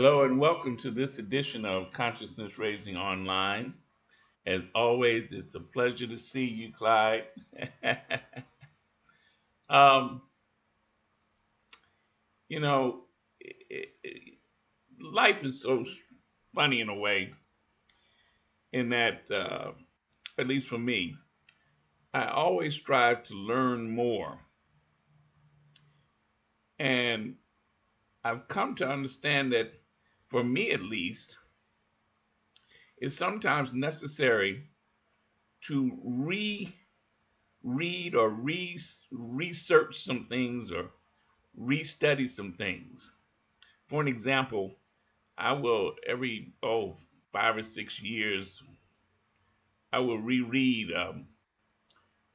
Hello and welcome to this edition of Consciousness Raising Online. As always, it's a pleasure to see you, Clyde. um, you know, life is so funny in a way, in that, at least for me, I always strive to learn more. And I've come to understand that, for me at least, it's sometimes necessary to read or research some things or restudy some things. For an example, I will every 5 or 6 years I will reread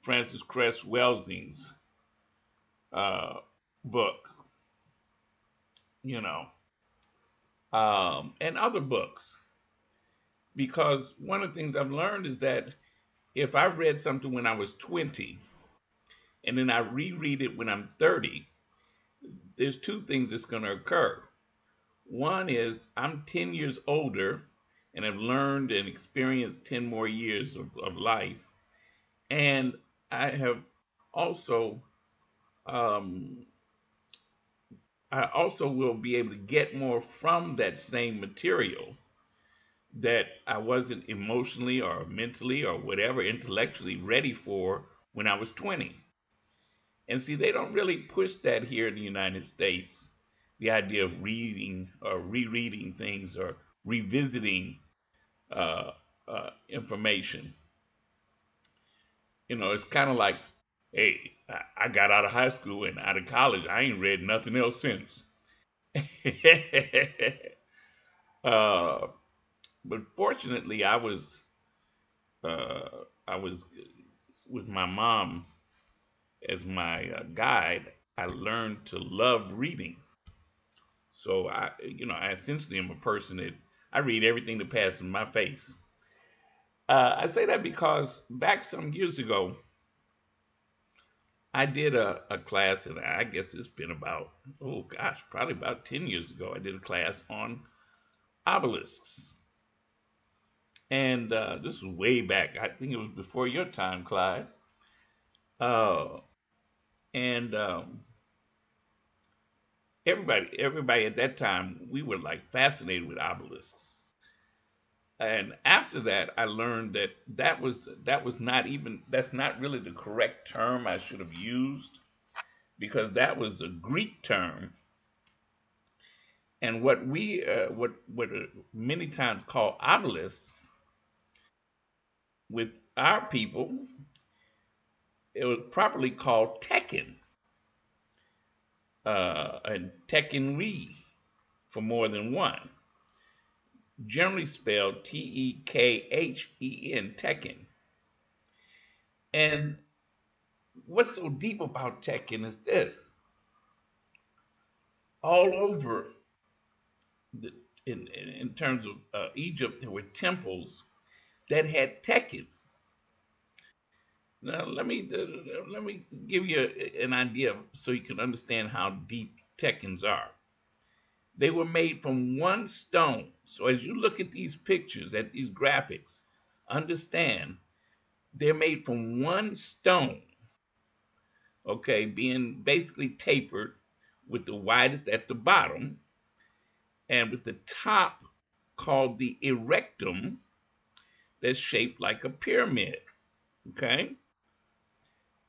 Francis Cress Welsing's uh, book, you know, and other books, because one of the things I've learned is that if I read something when I was 20 and then I reread it when I'm 30, there's two things that's going to occur. One is I'm 10 years older and have learned and experienced 10 more years of life. And I have also, um, I also will be able to get more from that same material that I wasn't emotionally or mentally or whatever intellectually ready for when I was 20. And see, they don't really push that here in the United States, the idea of reading or rereading things or revisiting uh, information. It's kind of like, hey, I got out of high school and out of college. I ain't read nothing else since. uh, but fortunately, uh, I was with my mom as my guide. I learned to love reading. So I essentially am a person that I read everything that passes in my face. I say that because back some years ago, I did a class, and I guess it's been about, oh gosh, probably about 10 years ago. I did a class on obelisks. And this was way back. I think it was before your time, Clyde. Uh, and everybody at that time, we were like fascinated with obelisks. And after that, I learned that that was not even that's not really the correct term I should have used, because that was a Greek term. And what many times call obelisks with our people, it was properly called Tekhen, and Tekhenwy for more than one, generally spelled Tekhen, Tekhen. And what's so deep about Tekhen is this: all over the, in terms of Egypt, there were temples that had Tekhen. Now, let me give you an idea so you can understand how deep Tekhens are. They were made from one stone. So as you look at these pictures, at these graphics, understand they're made from one stone, okay, being basically tapered with the widest at the bottom and with the top called the erectum that's shaped like a pyramid, okay?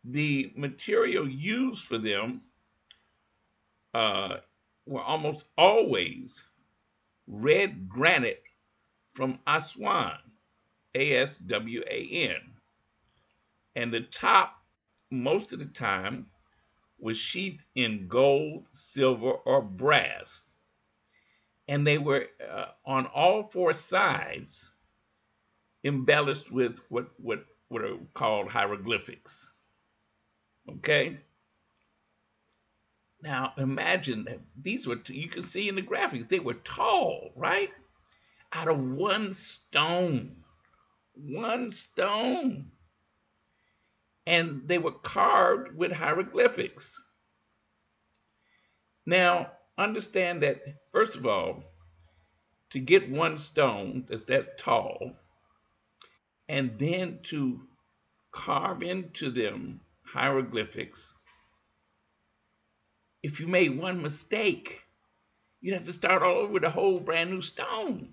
The material used for them uh, were almost always red granite from Aswan, Aswan. And the top, most of the time, was sheathed in gold, silver, or brass. And they were on all four sides embellished with what are called hieroglyphics. Okay? Now imagine that these were, you can see in the graphics, they were tall, right? Out of one stone. One stone. And they were carved with hieroglyphics. Now, understand that, first of all, to get one stone that's tall, and then to carve into them hieroglyphics. If you made one mistake, you'd have to start all over with a whole brand new stone.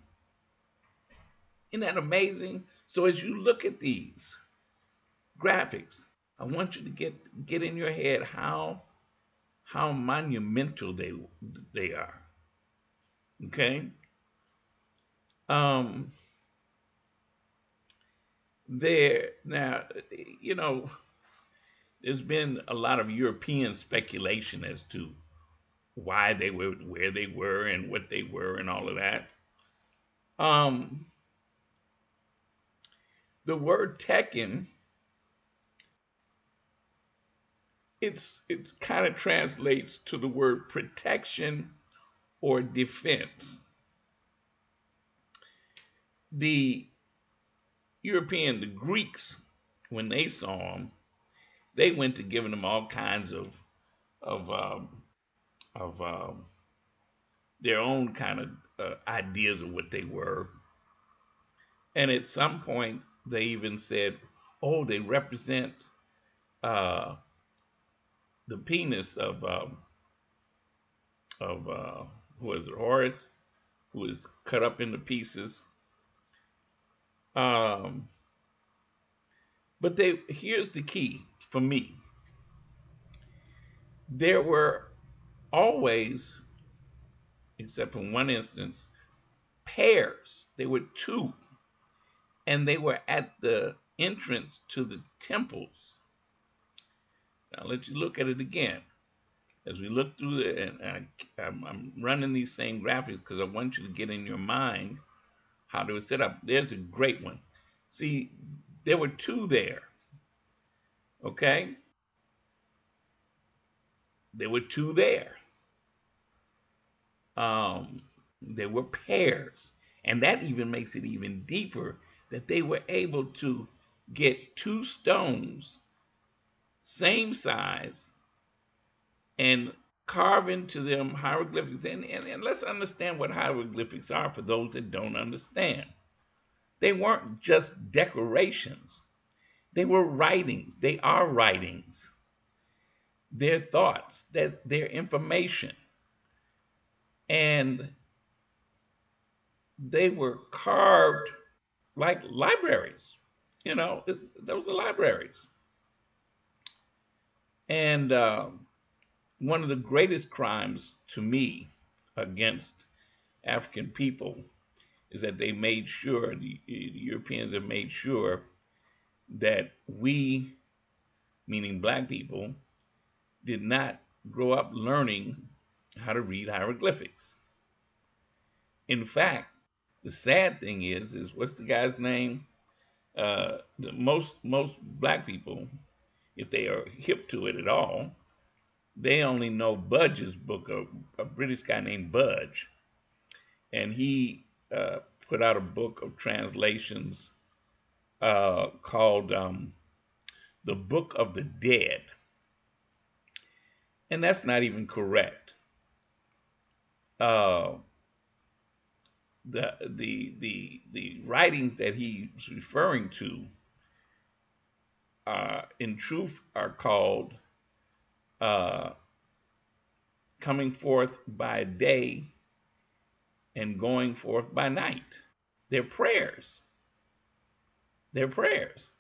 Isn't that amazing? So as you look at these graphics, I want you to get in your head how monumental they are. Okay. Um, there now, you know, there's been a lot of European speculation as to why they were where they were and what they were and all of that. Um, the word Tekken, it kind of translates to the word protection or defense. The the Greeks, when they saw him, they went to giving them all kinds of of their own kind of ideas of what they were. And at some point, they even said, "Oh, they represent uh, the penis of who is it, Horus, who is cut up into pieces." Um, but here's the key for me: there were always, except in one instance, pairs. There were two, and they were at the entrance to the temples. I'll let you look at it again. As we look through it, and I'm running these same graphics because I want you to get in your mind how they were set up. There's a great one. See, there were two there. Okay? There were two there. There were pairs. And that even makes it even deeper that they were able to get two stones, same size, and carve into them hieroglyphics. And let's understand what hieroglyphics are for those that don't understand. They weren't just decorations. They were writings. They are writings. Their thoughts, their information. And they were carved like libraries. You know, those are libraries. And one of the greatest crimes to me against African people is that they made sure, the Europeans have made sure that we, meaning black people, did not grow up learning how to read hieroglyphics. In fact, the sad thing is what's the guy's name? The most black people, if they are hip to it at all, they only know Budge's book, a British guy named Budge, and he put out a book of translations called The Book of the Dead, and that's not even correct. Uh, the writings that he's referring to, in truth, are called coming forth by day and going forth by night. They're prayers. They're prayers.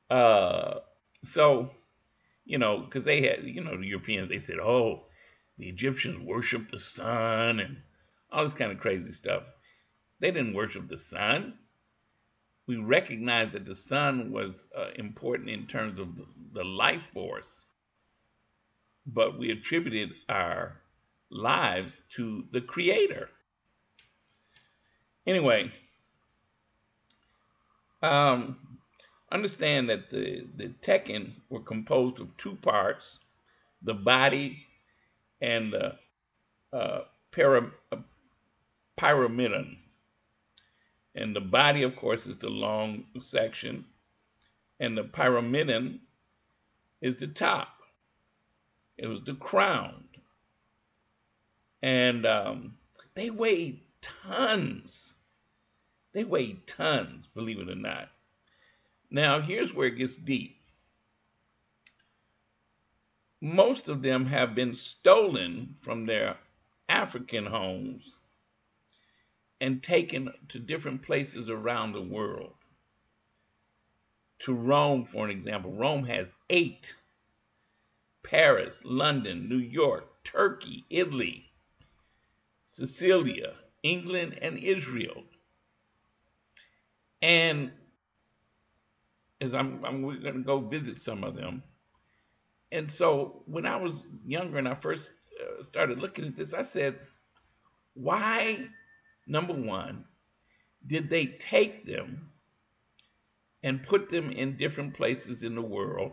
uh, so, because they had, the Europeans, they said, oh, the Egyptians worship the sun and all this kind of crazy stuff. They didn't worship the sun. We recognized that the sun was important in terms of the life force, but we attributed our lives to the creator. Anyway, understand that the Tekken were composed of two parts, the body and the pyramidon. And the body, of course, is the long section, and the pyramidon is the top. It was the crown. And They weighed tons. They weighed tons, believe it or not. Now, here's where it gets deep. Most of them have been stolen from their African homes and taken to different places around the world. To Rome, for an example, Rome has 8. Paris, London, New York, Turkey, Italy, Sicilia, England, and Israel. And as we're going to go visit some of them. And so when I was younger and I first started looking at this, I said, why, number one, did they take them and put them in different places in the world?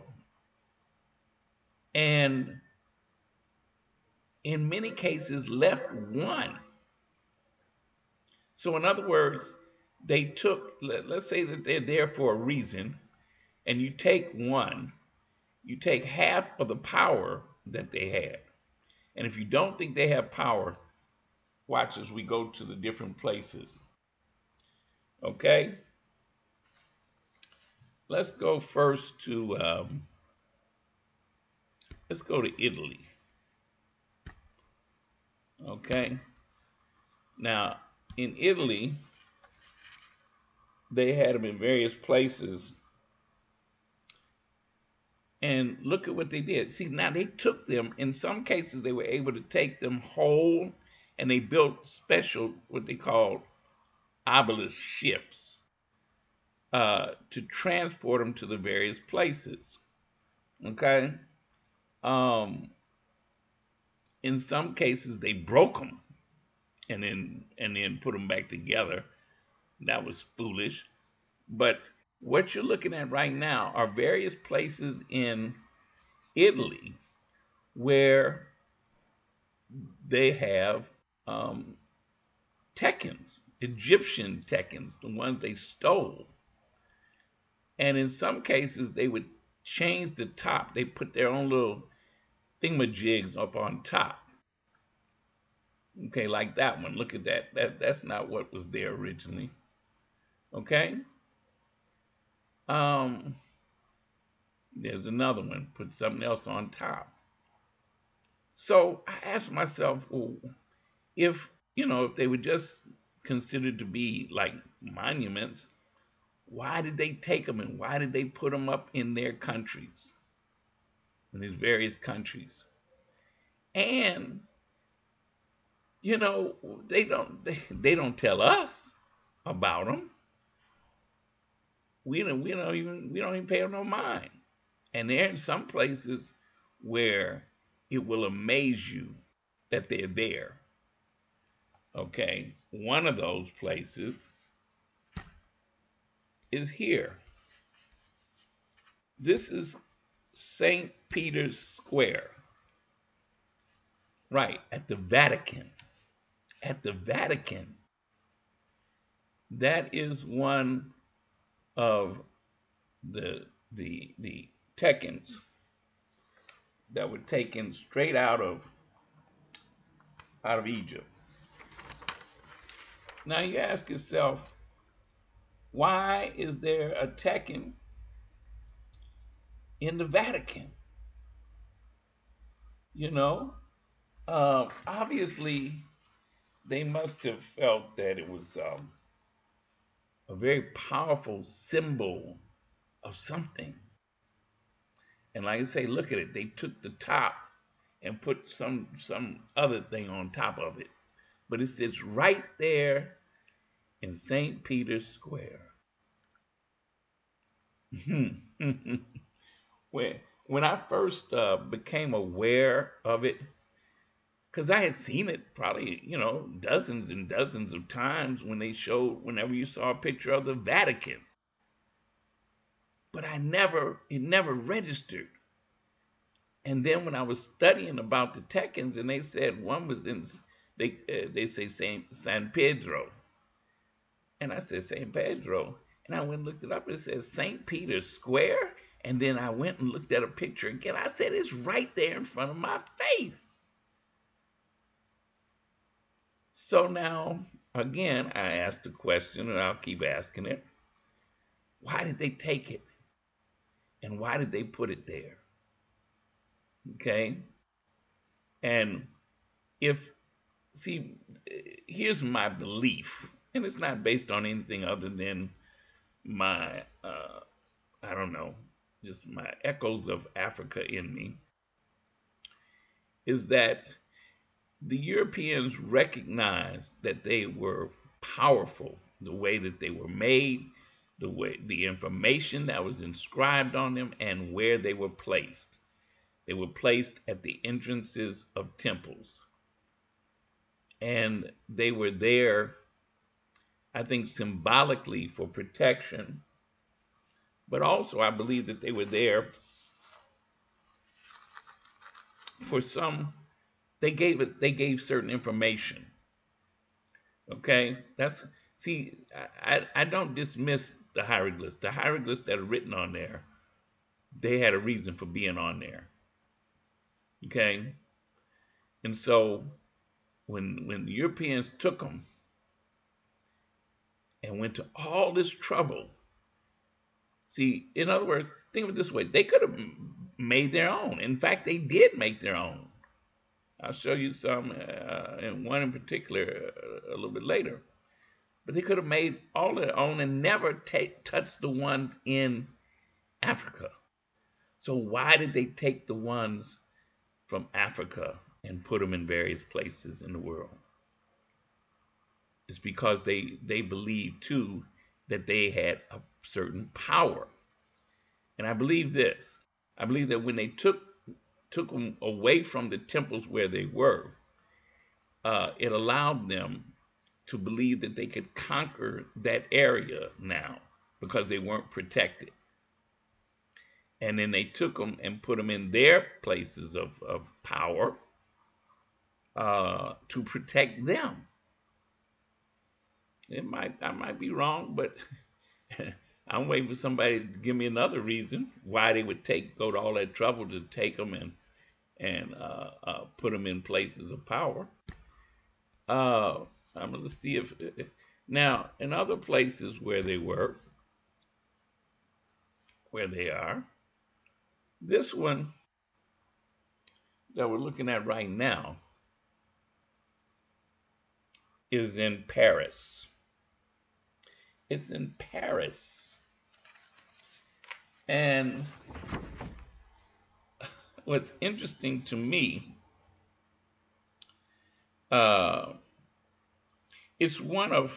And in many cases left one. So in other words, they took, let's say that they're there for a reason, and you take one, you take half of the power that they had. And if you don't think they have power, watch as we go to the different places. Okay? Let's go first to, let's go to Italy. Okay? Now, in Italy, they had them in various places. And look at what they did. See, now they took them, in some cases, they were able to take them whole, and they built special, what they called obelisk ships, to transport them to the various places. Okay? In some cases, they broke them and then put them back together. That was foolish. But what you're looking at right now are various places in Italy where they have Tekhens, Egyptian Tekhens, the ones they stole. And in some cases, they would change the top. They put their own little thingamajigs up on top. Okay, like that one. Look at that. That's not what was there originally. Okay. There's another one. Put something else on top. So I asked myself, well, if they were just considered to be like monuments, why did they take them and why did they put them up in their countries, in these various countries? And they don't tell us about them. We don't even pay them no mind. And they're in some places where it will amaze you that they're there. Okay, one of those places is here. This is St. Peter's Square, right, at the Vatican. At the Vatican. That is one of the Tekhens that were taken straight out of Egypt. Now you ask yourself, why is there a Tekhen in the Vatican? Obviously they must have felt that it was a very powerful symbol of something. And like I say, look at it. They took the top and put some other thing on top of it. But it sits right there in St. Peter's Square. When I first became aware of it, because I had seen it probably, dozens and dozens of times whenever you saw a picture of the Vatican. But it never registered. And then when I was studying about the Tekhens, and they said one was in, they say San Pedro. And I said, St. Pedro. And I went and looked it up, and it says St. Peter's Square. And then I went and looked at a picture again. I said, it's right there in front of my face. So now, again, I asked the question, and I'll keep asking it. Why did they take it? And why did they put it there? Okay. And if, see, here's my belief, and it's not based on anything other than my, I don't know, just my echoes of Africa in me, is that the Europeans recognized that they were powerful, the way that they were made, the information that was inscribed on them, and where they were placed. They were placed at the entrances of temples. And they were there, I think, symbolically for protection, but also I believe that they were there for some, they gave certain information. Okay? That's, see, I don't dismiss the hieroglyphs. The hieroglyphs that are written on there, they had a reason for being on there. Okay? And so when the Europeans took them and went to all this trouble, see, in other words, think of it this way, they could have made their own. In fact, they did make their own. I'll show you some, and one in particular a little bit later. But they could have made all their own and never touched the ones in Africa. So why did they take the ones from Africa and put them in various places in the world? It's because they believed too that they had a certain power. And I believe this. I believe that when they took them away from the temples where they were, it allowed them to believe that they could conquer that area now because they weren't protected. And then they took them and put them in their places of power to protect them. I might be wrong, but I'm waiting for somebody to give me another reason why they would go to all that trouble to take them and put them in places of power. I'm going to see if now in other places where they were, where they are, this one that we're looking at right now is in Paris. It's in Paris. And what's interesting to me, it's one of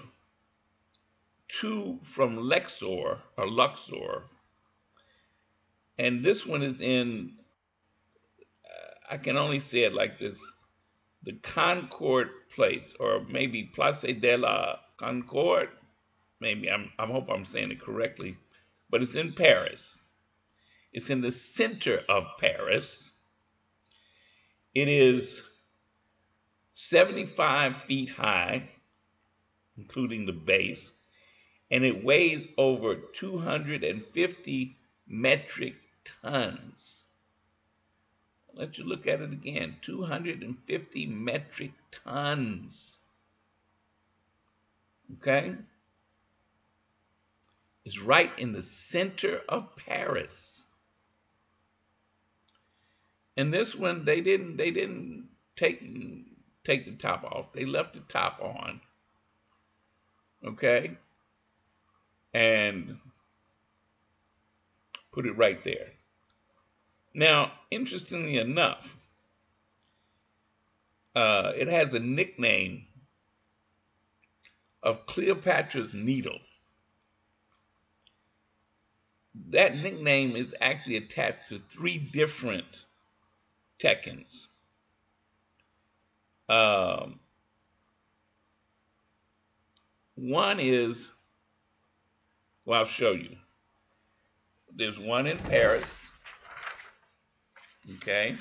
two from Luxor, and this one is in, I can only say it like this, the Concord place, or maybe Place de la Concorde. Maybe I hope I'm saying it correctly, but it's in Paris. It's in the center of Paris. It is 75 feet high, including the base, and it weighs over 250 metric tons. I'll let you look at it again. 250 metric tons. Okay? It's right in the center of Paris. And this one, they didn't take the top off. They left the top on. Okay? And put it right there. Now, interestingly enough, it has a nickname of Cleopatra's Needle. That nickname is actually attached to 3 different Tekhens. One is, well, I'll show you. There's one in Paris. Okay.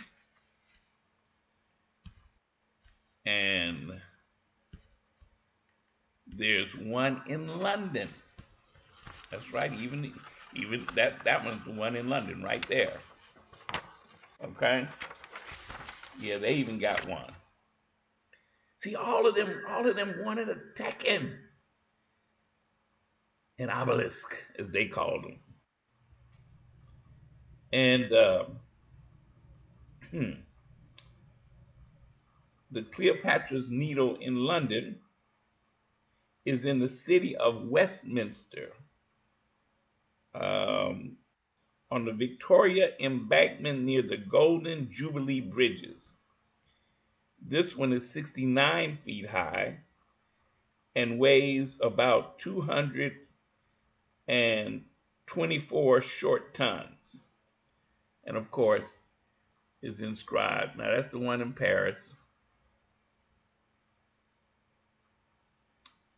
And there's one in London. That's right, even that one's the one in London right there. Okay? Yeah, they even got one. See, all of them wanted a Tekken, an obelisk, as they called them. And the Cleopatra's Needle in London is in the city of Westminster, um, on the Victoria Embankment near the Golden Jubilee Bridges. This one is 69 feet high and weighs about 224 short tons. And of course, is inscribed. Now, that's the one in Paris,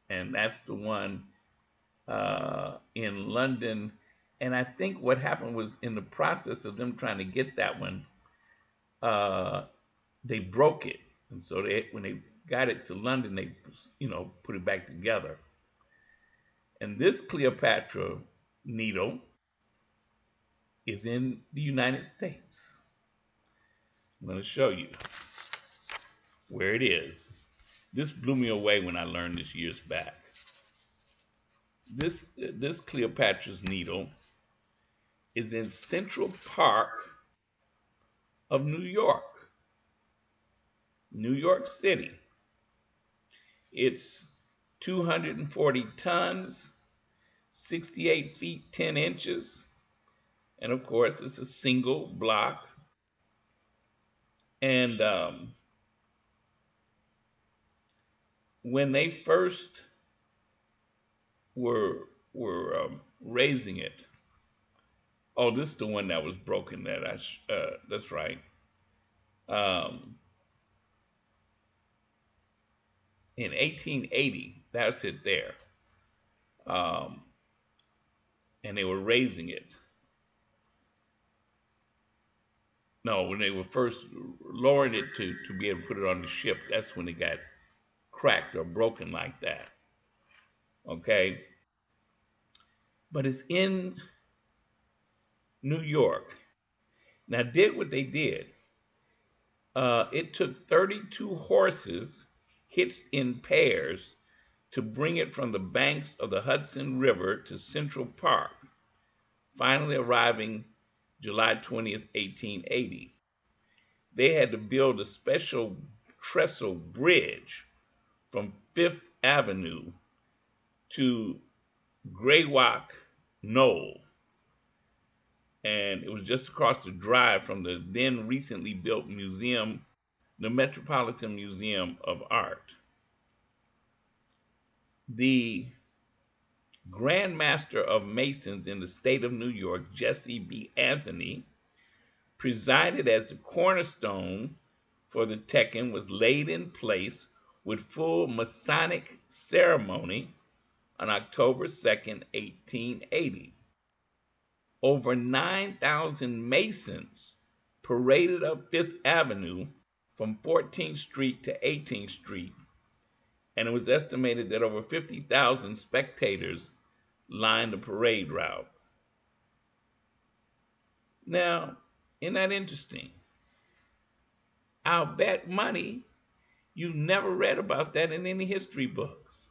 and that's the one in London. And I think what happened was in the process of them trying to get that one, uh, they broke it, and so when they got it to London, they put it back together. And this Cleopatra needle is in the United States. I'm going to show you where it is. This blew me away when I learned this years back. This Cleopatra's needle is in Central Park of New York, New York City. It's 240 tons, 68 feet 10 inches, and of course it's a single block. And when they first were raising it, oh, this is the one that was broken. That's right. In 1880, that's it there. And they were raising it. No, when they were first lowering it to be able to put it on the ship, that's when it got cracked or broken like that. Okay? But it's in New York. Now, did what they did. It took 32 horses hitched in pairs to bring it from the banks of the Hudson River to Central Park, finally arriving July 20th, 1880. They had to build a special trestle bridge from Fifth Avenue to Greywalk Knoll, and it was just across the drive from the then recently built museum, the Metropolitan Museum of Art. The Grand Master of Masons in the state of New York, Jesse B. Anthony, presided as the cornerstone for the Tekken was laid in place with full Masonic ceremony on October 2nd, 1880. Over 9,000 Masons paraded up Fifth Avenue from 14th Street to 18th Street, and it was estimated that over 50,000 spectators lined the parade route. Now, isn't that interesting? I'll bet money you never read about that in any history books.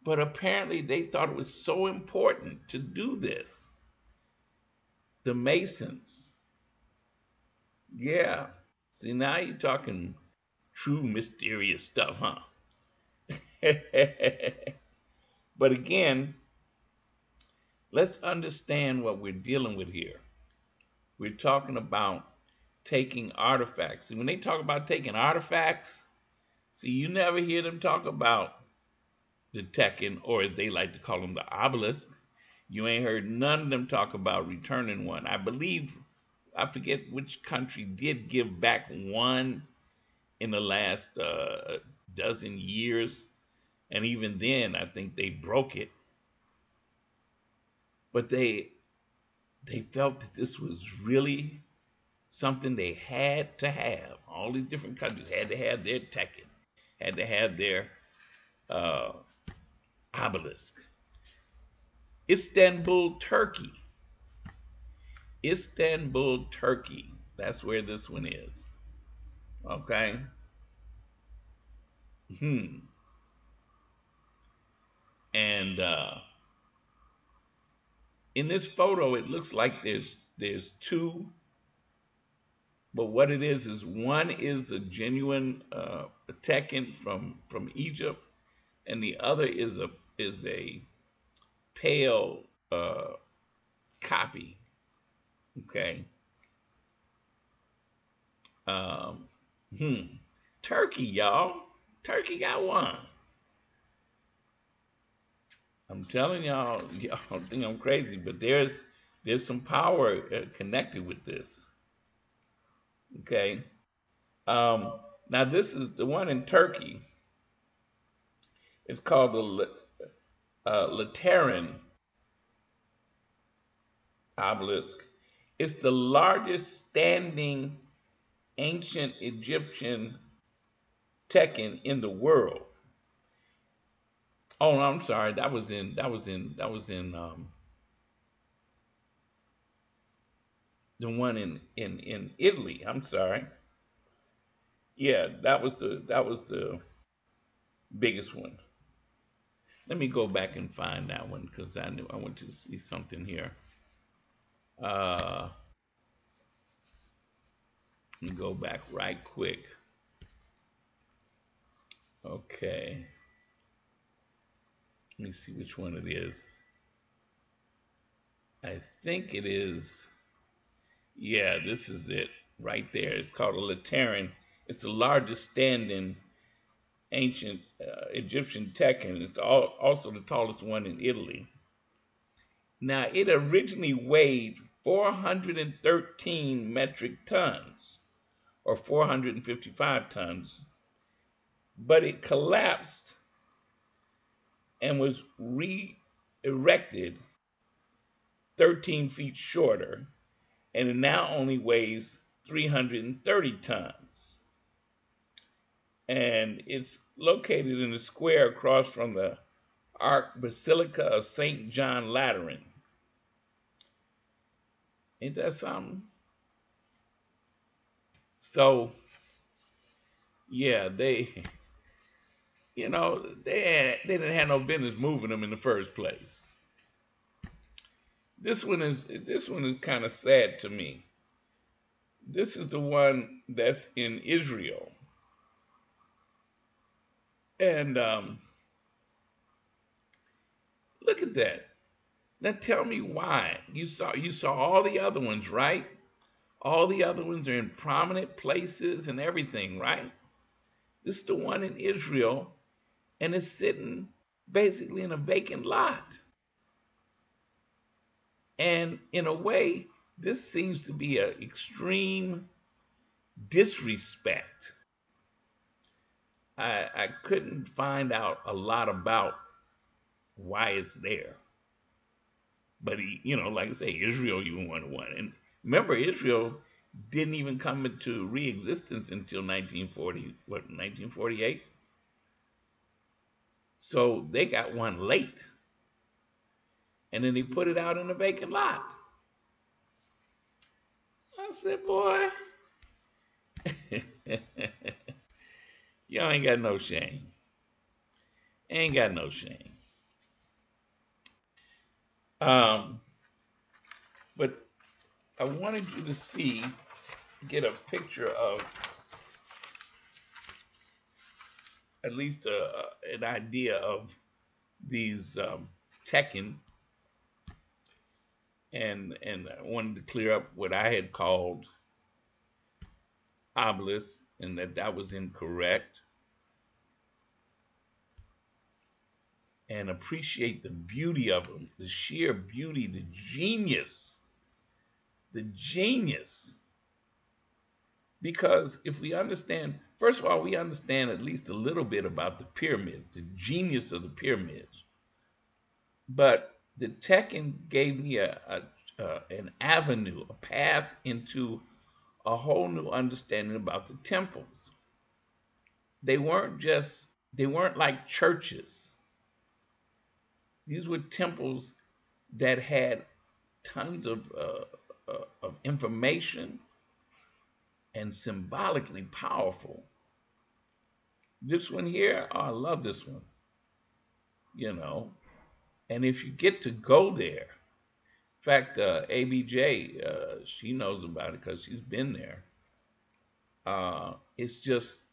But apparently they thought it was so important to do this. The Masons. Yeah. See, now you're talking true mysterious stuff, huh? But again, let's understand what we're dealing with here. We're talking about taking artifacts. And when they talk about taking artifacts, see, you never hear them talk about the Tekken, or as they like to call them, the obelisk. You ain't heard none of them talk about returning one. I believe, I forget which country did give back one in the last dozen years. And even then, I think they broke it. But they felt that this was really something they had to have. All these different countries had to have their Tekken, had to have their obelisk. Istanbul, Turkey. Istanbul, Turkey. That's where this one is. Okay? Hmm. And in this photo, it looks like there's two, but what it is one is a genuine Tekken from Egypt, and the other is a pale uh, copy. Okay. Um, hmm. Turkey, y'all. Turkey got one. I'm telling y'all, y'all think I'm crazy, but there's some power connected with this. Okay. Um, Now this is the one in Turkey. It's called the Lateran obelisk. It's the largest standing ancient Egyptian Tekken in the world. Oh, no, I'm sorry. That was in the one in Italy. I'm sorry. Yeah, that was the biggest one. Let me go back and find that one because I knew I want to see something here. Uh, Let me go back right quick. Okay, let me see which one it is. I think it is. Yeah, this is it right there. It's called a Lateran. It's the largest standing ancient Egyptian Tekken. It's also the tallest one in Italy. Now, it originally weighed 413 metric tons or 455 tons, but it collapsed and was re erected 13 feet shorter, and it now only weighs 330 tons. And it's located in a square across from the Ark Basilica of St. John Lateran. Ain't that something? So, yeah, they didn't have no business moving them in the first place. This one is kind of sad to me. This is the one that's in Israel, and look at that. Now tell me why you saw all the other ones, right? All the other ones are in prominent places and everything, right? This is the one in Israel, and it's sitting basically in a vacant lot. And in a way, this seems to be an extreme disrespect. I couldn't find out a lot about why it's there. But like I say, Israel even wanted one. And remember, Israel didn't even come into re-existence until 1940, what, 1948? So they got one late. And then they put it out in a vacant lot. I said, boy, y'all ain't got no shame. Ain't got no shame. Um, but I wanted you to get a picture of at least an idea of these Tekken, and I wanted to clear up what I had called obelisk, and that was incorrect, and appreciate the beauty of them, the sheer beauty, the genius. Because if we understand, first of all, we understand at least a little bit about the pyramids, the genius of the pyramids. But the Tekken gave me an avenue, a path into a whole new understanding about the temples. They weren't like churches. These were temples that had tons of information and symbolically powerful. This one here, oh, I love this one, you know. And if you get to go there, in fact, ABJ, she knows about it because she's been there. It's just,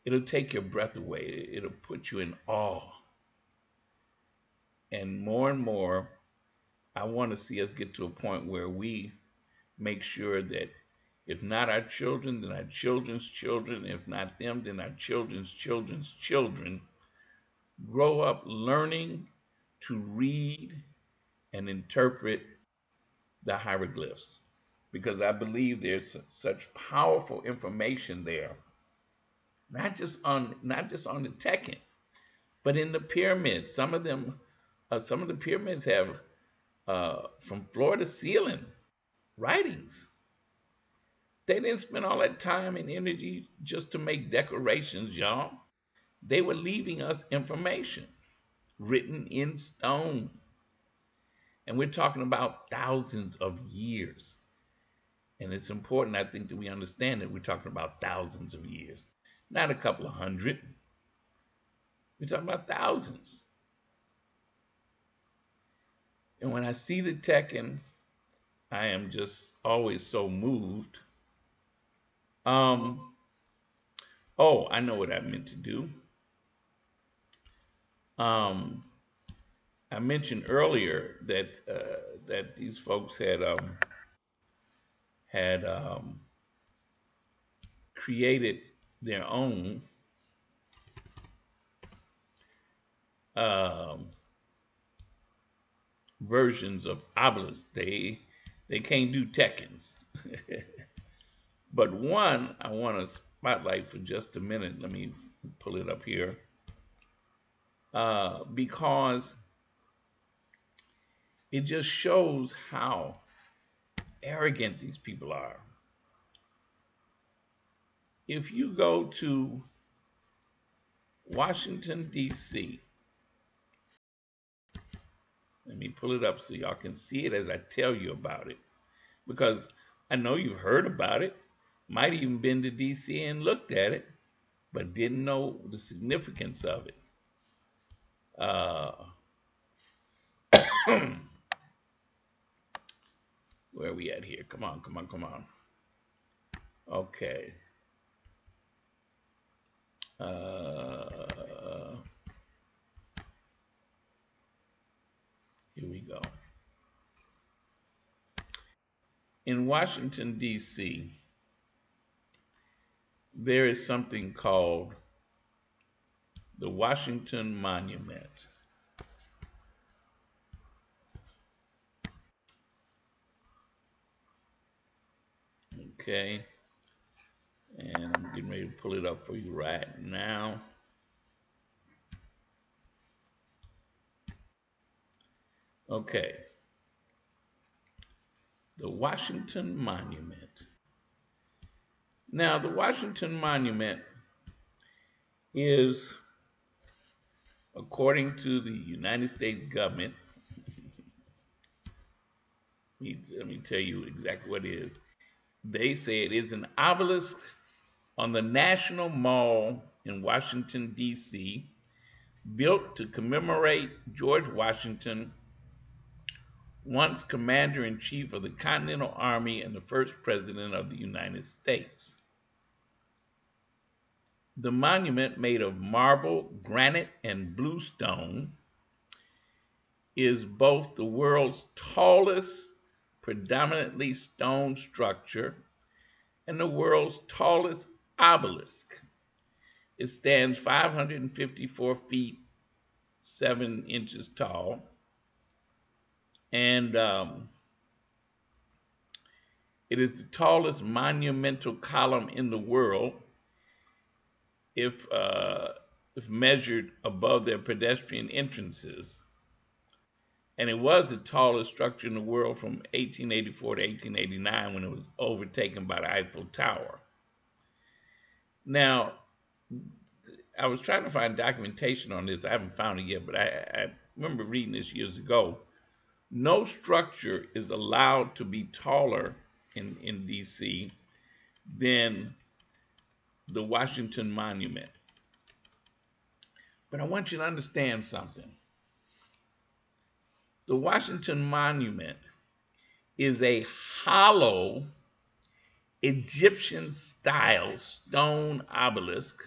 it'll take your breath away. It'll put you in awe. And more, I want to see us get to a point where we make sure that if not our children, then our children's children, if not them, then our children's children's children grow up learning to read and interpret the hieroglyphs. Because I believe there's such powerful information there, not just on the Tekhen, but in the pyramids. Some of the pyramids have from floor to ceiling writings. They didn't spend all that time and energy just to make decorations, y'all. They were leaving us information written in stone. And we're talking about thousands of years. And it's important, I think, that we understand that we're talking about thousands of years, not a couple of hundred. We're talking about thousands. And when I see the Tekhen, I am just always so moved. Oh, I know what I meant to do. I mentioned earlier that these folks had created their own um, versions of obelisks. They can't do Tekkens, but one I want to spotlight for just a minute. Let me pull it up here because it just shows how arrogant these people are. If you go to Washington, D.C., let me pull it up so y'all can see it as I tell you about it. Because I know you've heard about it, might even been to D.C. and looked at it, but didn't know the significance of it. Where are we at here? Come on, come on, come on. Okay. Here we go. In Washington, D.C., there is something called the Washington Monument. Okay. And I'm getting ready to pull it up for you right now. Okay. The Washington Monument. Now, the Washington Monument is, according to the United States government, let me tell you exactly what it is. They say it is an obelisk on the National Mall in Washington, D.C., built to commemorate George Washington, once Commander-in-Chief of the Continental Army and the first President of the United States. The monument, made of marble, granite, and bluestone, is both the world's tallest predominantly stone structure and the world's tallest obelisk. It stands 554 feet 7 inches tall, and it is the tallest monumental column in the world if measured above their pedestrian entrances. And it was the tallest structure in the world from 1884 to 1889 when it was overtaken by the Eiffel Tower. Now, I was trying to find documentation on this. I haven't found it yet, but I remember reading this years ago. No structure is allowed to be taller in D.C. than the Washington Monument. But I want you to understand something. The Washington Monument is a hollow Egyptian style stone obelisk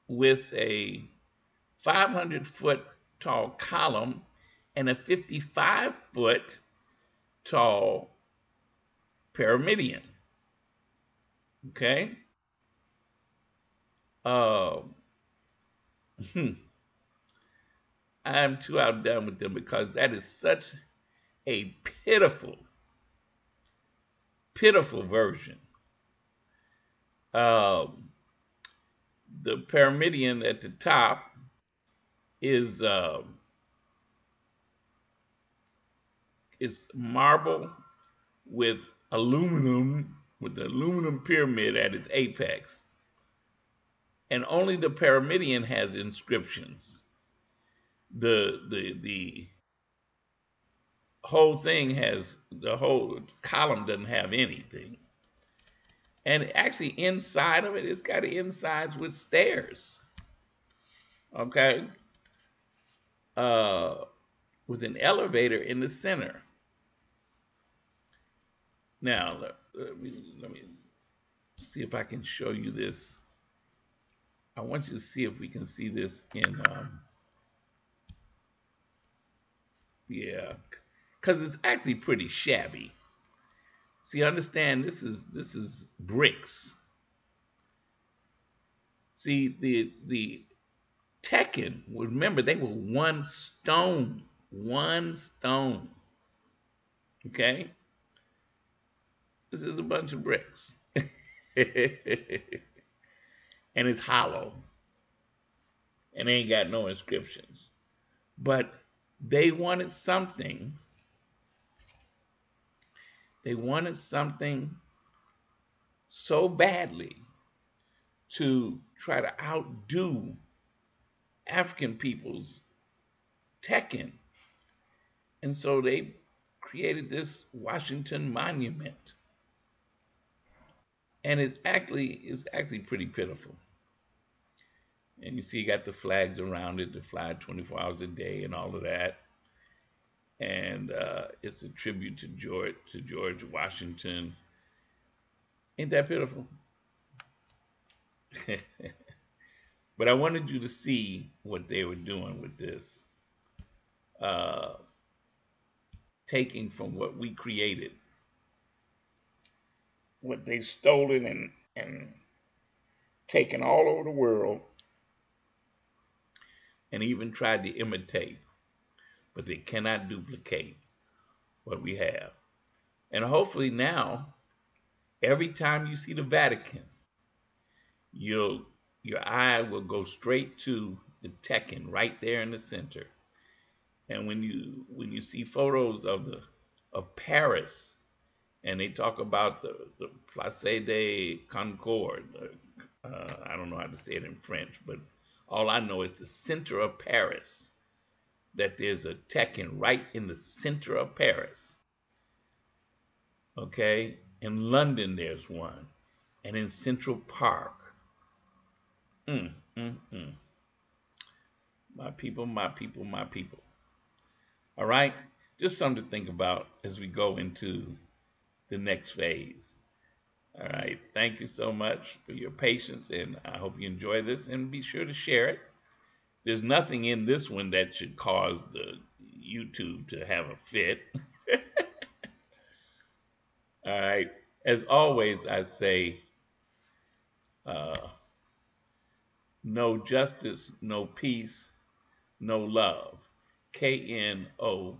with a 500-foot tall column and a 55-foot tall pyramidion. Okay? Uh, I'm too outdone with them because that is such a pitiful, pitiful version. Um, the pyramidion at the top is marble with with the aluminum pyramid at its apex, and only the pyramidion has inscriptions. The whole thing has the whole column doesn't have anything, and actually inside of it, it's got insides with stairs. Okay, uh, with an elevator in the center. Now let me see if I can show you this. I want you to see if we can see this in yeah, because it's actually pretty shabby. See, understand this is bricks. See, the Tekken, remember they were one stone. Okay, this is a bunch of bricks, and it's hollow, and ain't got no inscriptions. But they wanted something. They wanted something so badly to try to outdo African people's Tekken. And so they created this Washington Monument. And it's actually pretty pitiful. And you see you got the flags around it to fly 24 hours a day and all of that. And it's a tribute to George Washington. Ain't that pitiful? But I wanted you to see what they were doing with this, uh, taking from what we created, what they stolen and taken all over the world, and even tried to imitate, but they cannot duplicate what we have. And hopefully now, every time you see the Vatican, your eye will go straight to the Tekken right there in the center. And when you see photos of Paris, and they talk about the Place de Concorde, I don't know how to say it in French, but all I know is the center of Paris. That there's a Tekken right in the center of Paris. Okay, in London there's one, and in Central Park. Mm, mm, mm. My people, my people, my people. All right, just something to think about as we go into the next phase. All right, thank you so much for your patience, and I hope you enjoy this, and be sure to share it. There's nothing in this one that should cause the YouTube to have a fit. All right, as always, I say, uh, no justice, no peace, no love. KNOW.